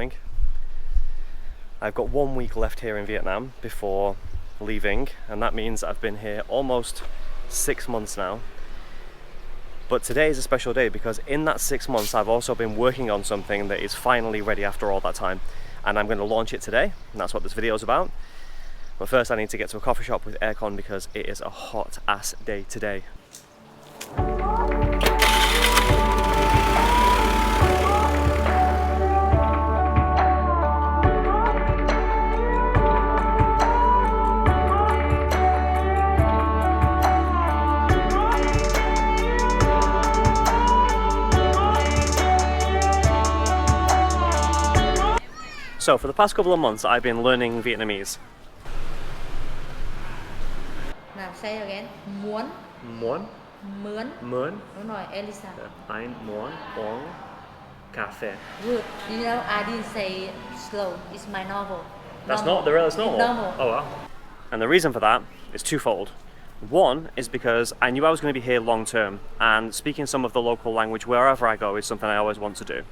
morning. I've got 1 week left here in Vietnam before leaving, and that means I've been here almost 6 months now. But today is a special day because in that 6 months I've also been working on something that is finally ready after all that time, and I'm going to launch it today, and that's what this video is about. But first I need to get to a coffee shop with aircon because it is a hot ass day today. So for the past couple of months I've been learning Vietnamese. Now say again. Muốn. Muốn. Mướn. Mướn. Đúng rồi, Elisa. Anh muốn uống cà phê. Good. You know, I didn't say slow. It's my novel. That's not the real, it's normal. It's normal. Oh well. And the reason for that is twofold. One is because I knew I was going to be here long term, and speaking some of the local language wherever I go is something I always want to do.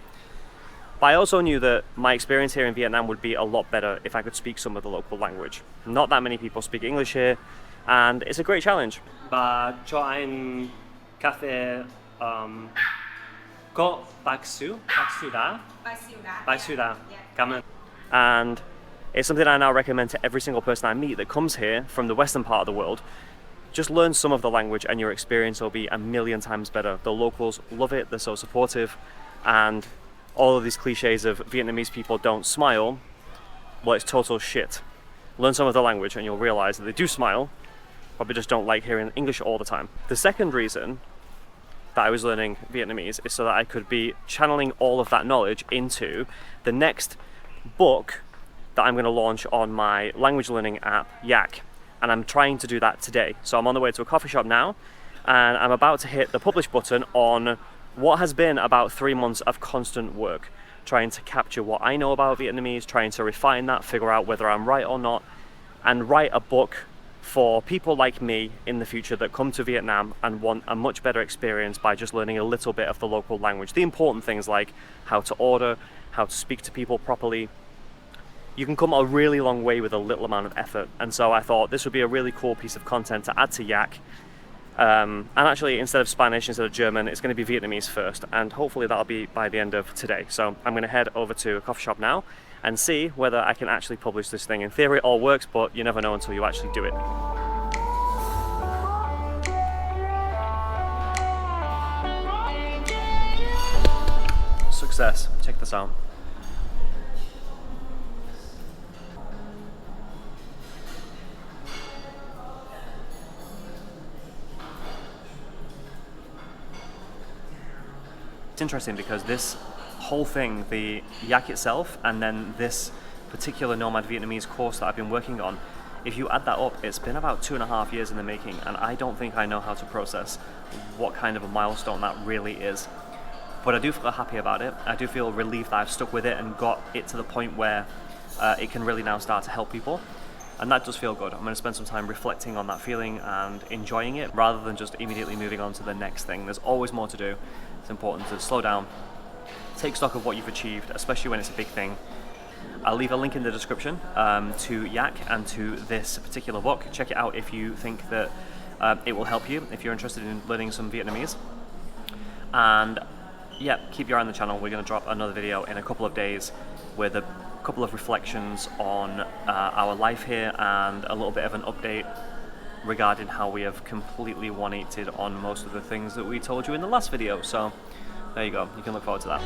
But I also knew that my experience here in Vietnam would be a lot better if I could speak some of the local language. Not that many people speak English here, and it's a great challenge. Bà cho anh cà phê có bạc xỉu đá. Bạc xỉu đá. Cảm ơn. And it's something I now recommend to every single person I meet that comes here from the western part of the world. Just learn some of the language and your experience will be a million times better. The locals love it, they're so supportive, and all of these cliches of Vietnamese people don't smile, well, it's total shit. Learn some of the language and you'll realize that they do smile, probably just don't like hearing English all the time. The second reason that I was learning Vietnamese is so that I could be channeling all of that knowledge into the next book that I'm going to launch on my language learning app, Yak. And I'm trying to do that today. So I'm on the way to a coffee shop now, and I'm about to hit the publish button on what has been about 3 months of constant work, trying to capture what I know about Vietnamese, trying to refine that, figure out whether I'm right or not, and write a book for people like me in the future that come to Vietnam and want a much better experience by just learning a little bit of the local language. The important things like how to order, how to speak to people properly. You can come a really long way with a little amount of effort, and so I thought this would be a really cool piece of content to add to Yak. And actually, instead of Spanish, instead of German, it's going to be Vietnamese first, and hopefully that'll be by the end of today. So I'm going to head over to a coffee shop now and see whether I can actually publish this thing. In theory it all works, but you never know until you actually do it. Success. Check this out. It's interesting because this whole thing, the Yak itself, and then this particular Nomad Vietnamese course that I've been working on, if you add that up, it's been about 2.5 years in the making, and I don't think I know how to process what kind of a milestone that really is. But I do feel happy about it. I do feel relieved that I've stuck with it and got it to the point where it can really now start to help people. And that does feel good. I'm going to spend some time reflecting on that feeling and enjoying it rather than just immediately moving on to the next thing. There's always more to do. It's important to slow down, take stock of what you've achieved, especially when it's a big thing. I'll leave a link in the description to Yak and to this particular book. Check it out if you think that it will help you, if you're interested in learning some Vietnamese. And yeah, keep your eye on the channel. We're going to drop another video in a couple of days with a couple of reflections on our life here and a little bit of an update regarding how we have completely 180'd on most of the things that we told you in the last video. So there you go, you can look forward to that.